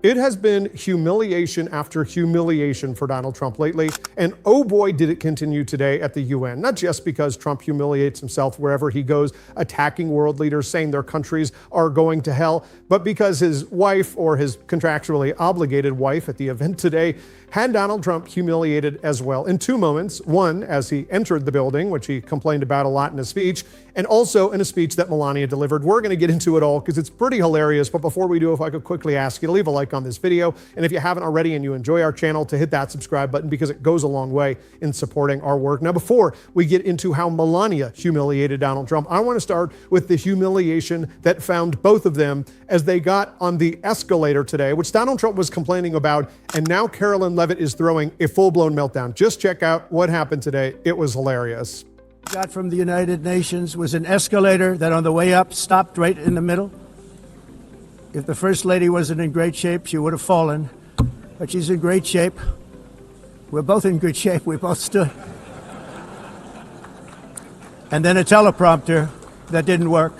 It has been humiliation after humiliation for Donald Trump lately, and oh boy did it continue today at the UN. Not just because Trump humiliates himself wherever he goes, attacking world leaders, saying their countries are going to hell, but because his wife, or his contractually obligated wife at the event today, had Donald Trump humiliated as well in two moments. One, as he entered the building, which he complained about a lot in his speech, and also in a speech that Melania delivered. We're going to get into it all because it's pretty hilarious. But before we do, if I could quickly ask you to leave a like on this video. And if you haven't already and you enjoy our channel, to hit that subscribe button because it goes a long way in supporting our work. Now, before we get into how Melania humiliated Donald Trump, I want to start with the humiliation that found both of them as they got on the escalator today, which Donald Trump was complaining about. And now Carolyn Levitt is throwing a full-blown meltdown. Just check out what happened today. It was hilarious. Got from the United Nations was an escalator that on the way up stopped right in the middle. If the First Lady wasn't in great shape, she would have fallen, but she's in great shape. We're both in good shape. We both stood. And then a teleprompter that didn't work.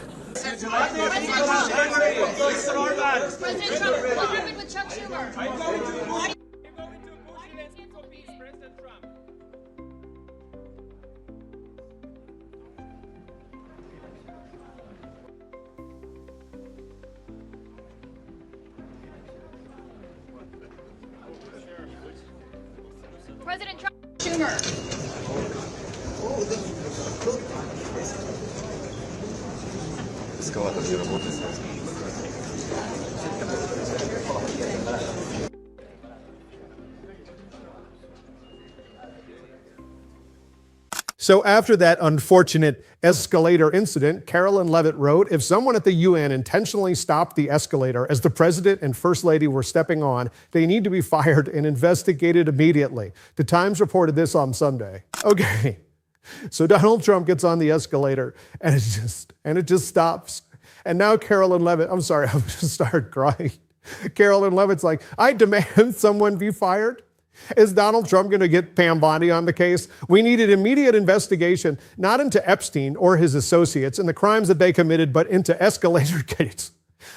President Trump. Schumer. So after that unfortunate escalator incident, Carolyn Levitt wrote, if someone at the UN intentionally stopped the escalator as the president and first lady were stepping on, they need to be fired and investigated immediately. The Times reported this on Sunday. Okay, so Donald Trump gets on the escalator and it just stops. And now Carolyn Levitt, I'm sorry, I'm just started crying. Carolyn Levitt's like, I demand someone be fired. Is Donald Trump going to get Pam Bondi on the case? We need an immediate investigation, not into Epstein or his associates and the crimes that they committed, but into escalator gates.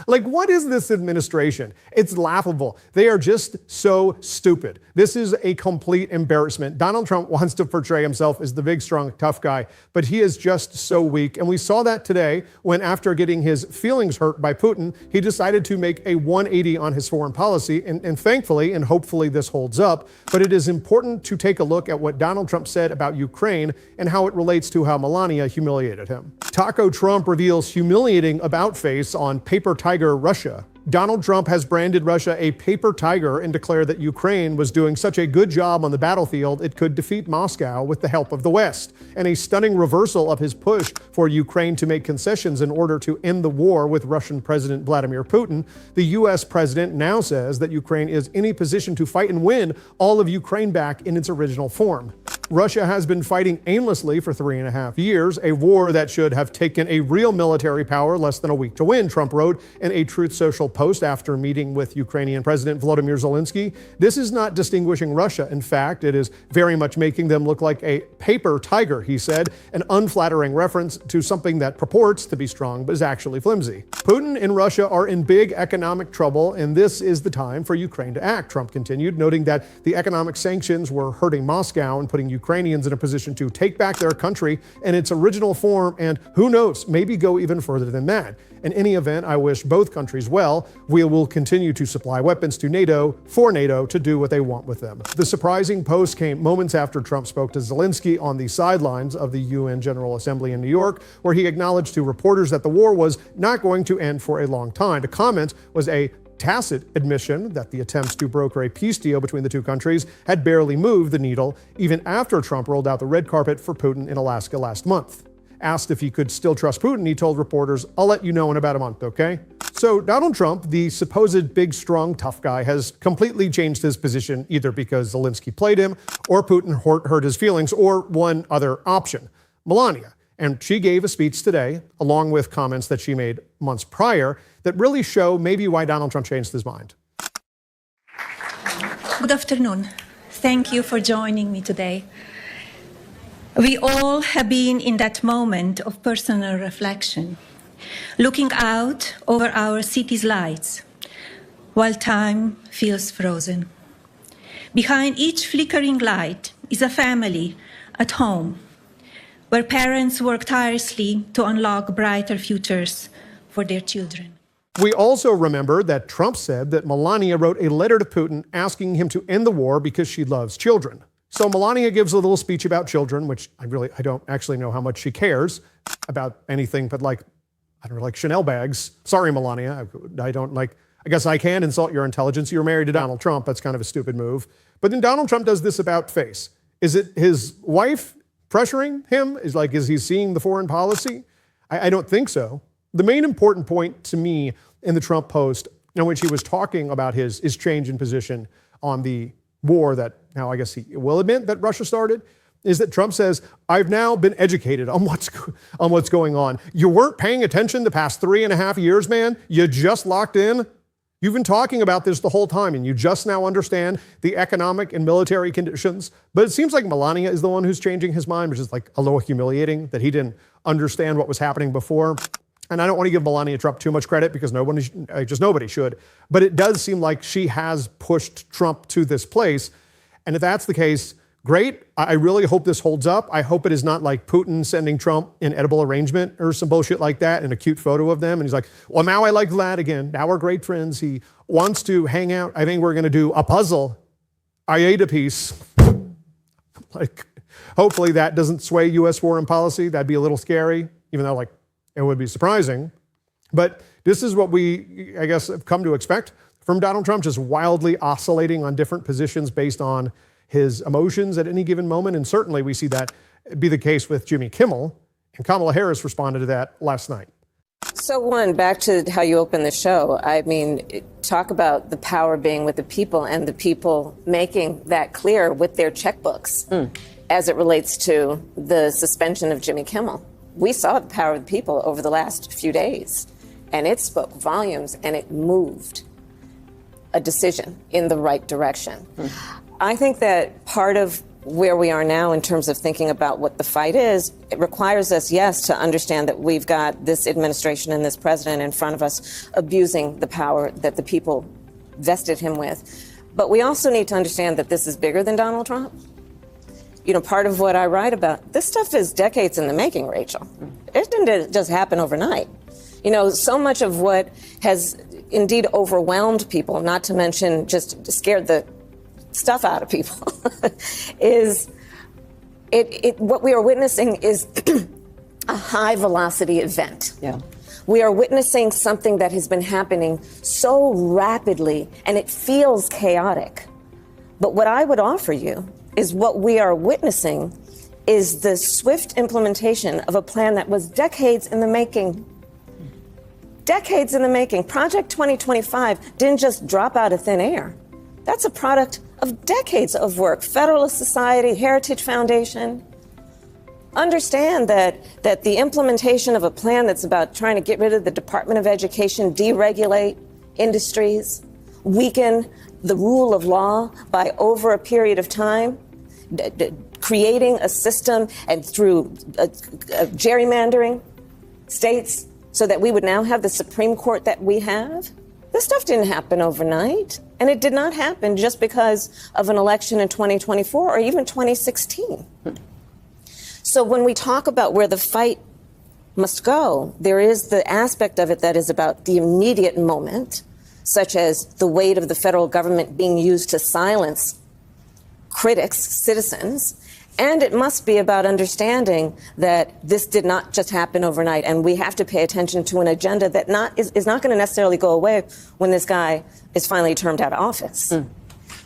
Like, what is this administration? It's laughable. They are just so stupid. This is a complete embarrassment. Donald Trump wants to portray himself as the big, strong, tough guy, but he is just so weak. And we saw that today when, after getting his feelings hurt by Putin, he decided to make a 180 on his foreign policy. And thankfully, and hopefully this holds up, but it is important to take a look at what Donald Trump said about Ukraine and how it relates to how Melania humiliated him. Taco Trump reveals humiliating about face on paper tiger Russia. Donald Trump has branded Russia a paper tiger and declared that Ukraine was doing such a good job on the battlefield it could defeat Moscow with the help of the West. And a stunning reversal of his push for Ukraine to make concessions in order to end the war with Russian President Vladimir Putin, the U.S. president now says that Ukraine is in a position to fight and win all of Ukraine back in its original form. Russia has been fighting aimlessly for 3.5 years, a war that should have taken a real military power less than a week to win, Trump wrote in a Truth Social post after meeting with Ukrainian President Volodymyr Zelensky. This is not distinguishing Russia. In fact, it is very much making them look like a paper tiger, he said, an unflattering reference to something that purports to be strong but is actually flimsy. Putin and Russia are in big economic trouble, and this is the time for Ukraine to act, Trump continued, noting that the economic sanctions were hurting Moscow and putting Ukrainians in a position to take back their country in its original form, and who knows, maybe go even further than that. In any event, I wish both countries well. We will continue to supply weapons to NATO for NATO to do what they want with them. The surprising post came moments after Trump spoke to Zelensky on the sidelines of the UN General Assembly in New York, where he acknowledged to reporters that the war was not going to end for a long time. The comment was a tacit admission that the attempts to broker a peace deal between the two countries had barely moved the needle, even after Trump rolled out the red carpet for Putin in Alaska last month. Asked if he could still trust Putin, he told reporters, I'll let you know in about a month, okay? So Donald Trump, the supposed big, strong, tough guy, has completely changed his position, either because Zelensky played him or Putin hurt his feelings, or one other option, Melania. And she gave a speech today, along with comments that she made months prior, that really show maybe why Donald Trump changed his mind. Good afternoon. Thank you for joining me today. We all have been in that moment of personal reflection, looking out over our city's lights, while time feels frozen. Behind each flickering light is a family at home, where parents work tirelessly to unlock brighter futures for their children. We also remember that Trump said that Melania wrote a letter to Putin asking him to end the war because she loves children. So Melania gives a little speech about children, which I don't actually know how much she cares about anything but like Chanel bags. Sorry, Melania. I guess I can insult your intelligence. You're married to Donald Trump. That's kind of a stupid move. But then Donald Trump does this about face. Is it his wife pressuring him? Is he seeing the foreign policy? I don't think so. The main important point to me in the Trump post, in which he was talking about his change in position on the war that now I guess he will admit that Russia started, is that Trump says, I've now been educated on what's going on. You weren't paying attention the past 3.5 years, man. You just locked in. You've been talking about this the whole time, and you just now understand the economic and military conditions. But it seems like Melania is the one who's changing his mind, which is like a little humiliating that he didn't understand what was happening before. And I don't want to give Melania Trump too much credit because nobody should. But it does seem like she has pushed Trump to this place. And if that's the case, great. I really hope this holds up. I hope it is not like Putin sending Trump an edible arrangement or some bullshit like that and a cute photo of them. And he's like, well, now I like Vlad again. Now we're great friends. He wants to hang out. I think we're going to do a puzzle. I ate a piece. Hopefully that doesn't sway U.S. foreign policy. That'd be a little scary, even though it would be surprising. But this is what we, I guess, have come to expect from Donald Trump, just wildly oscillating on different positions based on his emotions at any given moment. And certainly we see that be the case with Jimmy Kimmel. And Kamala Harris responded to that last night. So back to how you opened the show. I mean, talk about the power being with the people and the people making that clear with their checkbooks as it relates to the suspension of Jimmy Kimmel. We saw the power of the people over the last few days, and it spoke volumes, and it moved a decision in the right direction. I think that part of where we are now in terms of thinking about what the fight is, it requires us, yes, to understand that we've got this administration and this president in front of us abusing the power that the people vested him with. But we also need to understand that this is bigger than Donald Trump. You know, part of what I write about, this stuff is decades in the making, Rachel. It didn't just happen overnight. You know, so much of what has indeed overwhelmed people, not to mention just scared the stuff out of people, is what we are witnessing is a high velocity event. Yeah. We are witnessing something that has been happening so rapidly, and it feels chaotic. But what I would offer you is what we are witnessing is the swift implementation of a plan that was decades in the making. Decades in the making. Project 2025 didn't just drop out of thin air. That's a product of decades of work. Federalist Society, Heritage Foundation. Understand that the implementation of a plan that's about trying to get rid of the Department of Education, deregulate industries, weaken the rule of law by over a period of time, creating a system and through gerrymandering states so that we would now have the Supreme Court that we have. This stuff didn't happen overnight, and it did not happen just because of an election in 2024 or even 2016. So when we talk about where the fight must go, there is the aspect of it that is about the immediate moment, such as the weight of the federal government being used to silence critics, citizens, and it must be about understanding that this did not just happen overnight, and we have to pay attention to an agenda that is not going to necessarily go away when this guy is finally termed out of office.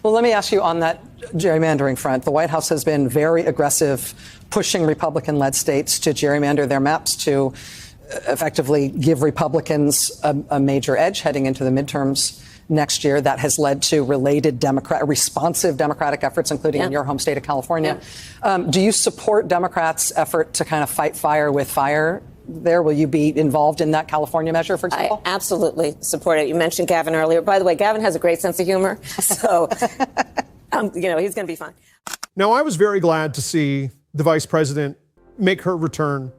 Well, let me ask you on that gerrymandering front. The White House has been very aggressive, pushing Republican-led states to gerrymander their maps to effectively give Republicans a major edge heading into the midterms next year. That has led to related responsive Democratic efforts, including in your home state of California. Do you support Democrats' effort to kind of fight fire with fire there? Will you be involved in that California measure, for example? I absolutely support it. You mentioned Gavin earlier. By the way, Gavin has a great sense of humor, so he's going to be fine. Now, I was very glad to see the vice president make her return,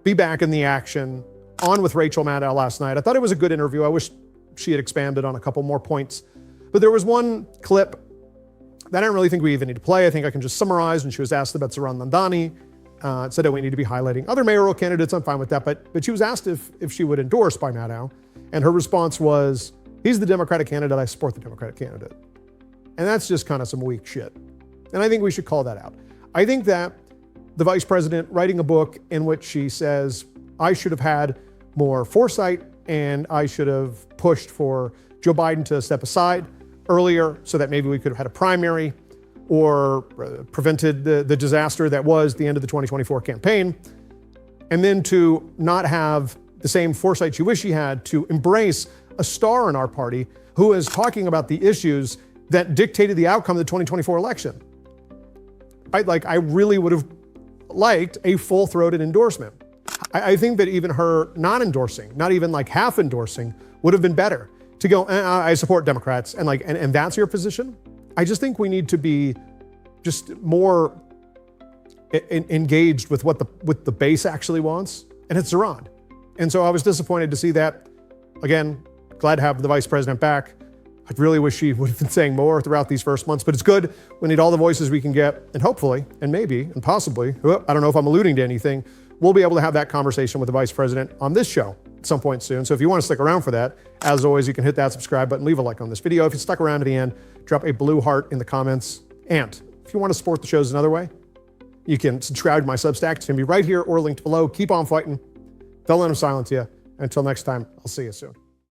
be back in the action, on with Rachel Maddow last night. I thought it was a good interview. I wish she had expanded on a couple more points. But there was one clip that I don't really think we even need to play. I think I can just summarize. And she was asked about Saran Nandani. Said that we need to be highlighting other mayoral candidates. I'm fine with that. But she was asked if she would endorse Bai Maddow. And her response was, he's the Democratic candidate. I support the Democratic candidate. And that's just kind of some weak shit. And I think we should call that out. I think that the vice president writing a book in which she says, I should have had more foresight and I should have pushed for Joe Biden to step aside earlier so that maybe we could have had a primary or prevented the disaster that was the end of the 2024 campaign. And then to not have the same foresight she wished she had to embrace a star in our party who is talking about the issues that dictated the outcome of the 2024 election. I really would have liked a full-throated endorsement. I think that even her non-endorsing, not even like half endorsing, would have been better. To go, I support Democrats, and that's your position. I just think we need to be just more engaged with what the base actually wants, and it's Iran. And so I was disappointed to see that. Again, glad to have the vice president back. I really wish she would have been saying more throughout these first months, but it's good. We need all the voices we can get, and hopefully, and maybe, and possibly, I don't know if I'm alluding to anything, we'll be able to have that conversation with the vice president on this show at some point soon. So if you want to stick around for that, as always, you can hit that subscribe button, leave a like on this video. If you stuck around to the end, drop a blue heart in the comments. And if you want to support the shows another way, you can subscribe to my Substack. It's going to be right here or linked below. Keep on fighting. Don't let them silence you. Until next time, I'll see you soon.